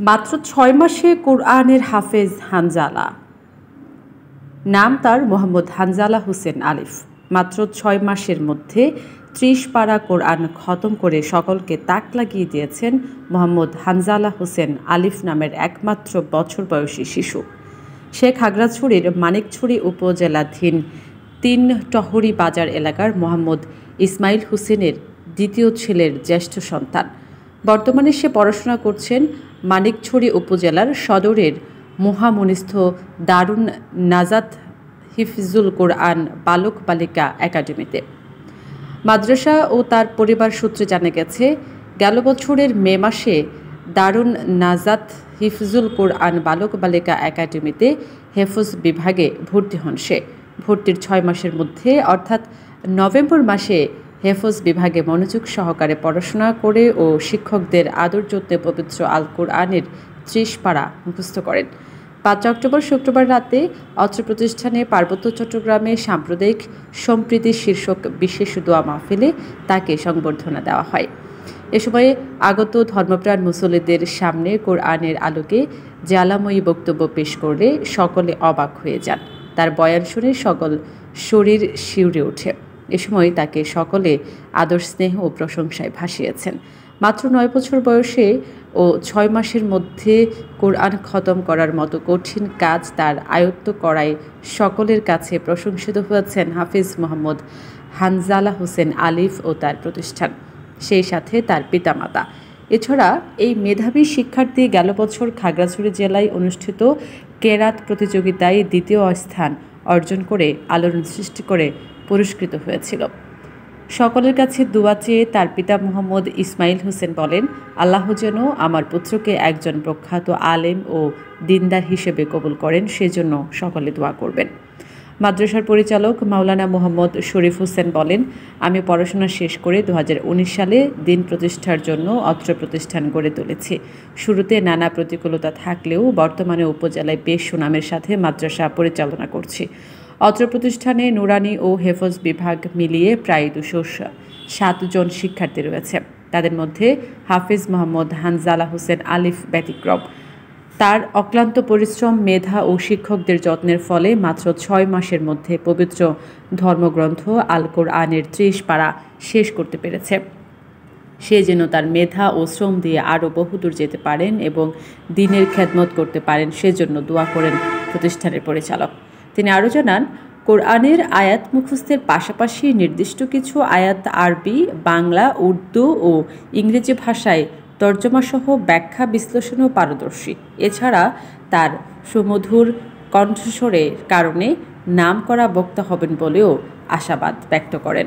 মাত্র ৬ মাসে কোরআনের হাফেজ হানজালা। নাম তার মোহাম্মদ হানজালা হোসেন আলিফ। মাত্র ৬ মাসের মধ্যে ৩০ পারা কোরআন খতম করে সকলকে তাক লাগিয়ে দিয়েছেন মোহাম্মদ হানজালা হোসেন আলিফ নামের একমাত্র বছর বয়সী শিশু। সে খাগড়াছড়ির মানিকছড়ি উপজেলাধীন ৩ টহরি বাজার এলাকার মোহাম্মদ ইসমাইল হোসেনের দ্বিতীয় ছেলের জ্যেষ্ঠ সন্তান। বর্তমানে সে পড়াশোনা করছেন মানিকছড়ি উপজেলার সদরের মহামনিস্থ দারুন নাজাত হিফজুল কোরআন বালক বালিকা একাডেমিতে। মাদ্রাসা ও তার পরিবার সূত্রে জানা গেছে, গেল বছরের মে মাসে দারুন নাজাত হিফজুল কোরআন বালক বালিকা একাডেমিতে হেফজ বিভাগে ভর্তি হন সে। ভর্তির ৬ মাসের মধ্যে অর্থাৎ নভেম্বর মাসে হেফজ বিভাগে মনোযোগ সহকারে পড়াশোনা করে ও শিক্ষকদের আদর যত্নে পবিত্র আল কোরআনের ৩০ পারা মুখস্থ করেন। ৫ অক্টোবর শুক্রবার রাতে অত্র প্রতিষ্ঠানে পার্বত্য চট্টগ্রামে সাম্প্রদায়িক সম্প্রীতি শীর্ষক বিশেষ দোয়া মাহফিলে তাকে সংবর্ধনা দেওয়া হয়। এ সময়ে আগত ধর্মপ্রাণ মুসল্লিদের সামনে কোরআনের আলোকে জ্বালাময়ী বক্তব্য পেশ করলে সকলে অবাক হয়ে যান। তার বয়ান শুনে সকল শরীর শিউরে ওঠে। এ সময় তাকে সকলে আদর স্নেহ ও প্রশংসায় ভাসিয়েছেন। মাত্র ৯ বছর বয়সে ও ৬ মাসের মধ্যে কোরআন খতম করার মতো কঠিন কাজ তার আয়ত্ত করায় সকলের কাছে প্রশংসিত হয়েছেন হাফিজ মোহাম্মদ হানজালা হোসেন আলিফ ও তার প্রতিষ্ঠান, সেই সাথে তার পিতামাতা। এছাড়া এই মেধাবী শিক্ষার্থী গেল বছর খাগড়াছড়ি জেলায় অনুষ্ঠিত কেরাত প্রতিযোগিতায় দ্বিতীয় স্থান অর্জন করে আলোড়ন সৃষ্টি করে পুরস্কৃত হয়েছিল। সকলের কাছে দোয়া চেয়ে তার পিতা মোহাম্মদ ইসমাইল হোসেন বলেন, আল্লাহ যেন আমার পুত্রকে একজন প্রখ্যাত আলেম ও দিনদার হিসেবে কবুল করেন, সেজন্য সকলে দোয়া করবেন। মাদ্রাসার পরিচালক মাওলানা মোহাম্মদ শরীফ হোসেন বলেন, আমি পড়াশোনা শেষ করে ২০১৯ সালে দিন প্রতিষ্ঠার জন্য অত্র প্রতিষ্ঠান গড়ে তুলেছি। শুরুতে নানা প্রতিকূলতা থাকলেও বর্তমানে উপজেলায় বেশ সুনামের সাথে মাদ্রাসা পরিচালনা করছি। অত্র প্রতিষ্ঠানে নুরানি ও হেফজ বিভাগ মিলিয়ে প্রায় ২০৭ জন শিক্ষার্থী রয়েছে। তাদের মধ্যে হাফিজ মোহাম্মদ হানজালা হোসেন আলিফ ব্যতিক্রম। তার অক্লান্ত পরিশ্রম, মেধা ও শিক্ষকদের যত্নের ফলে মাত্র ৬ মাসের মধ্যে পবিত্র ধর্মগ্রন্থ আল কোরআনের ৩০ পারা শেষ করতে পেরেছে। সে যেন তার মেধা ও শ্রম দিয়ে আরও বহুদূর যেতে পারেন এবং দ্বীনের খেদমত করতে পারেন, সেজন্য দোয়া করেন প্রতিষ্ঠানের পরিচালক। তিনি আরও জানান, কোরআনের আয়াত মুখস্থের পাশাপাশি নির্দিষ্ট কিছু আয়াত আরবি, বাংলা, উর্দু ও ইংরেজি ভাষায় তর্জমাসহ ব্যাখ্যা বিশ্লেষণেও পারদর্শী। এছাড়া তার সুমধুর কণ্ঠস্বরের কারণে নামকরা বক্তা হবেন বলেও আশাবাদ ব্যক্ত করেন।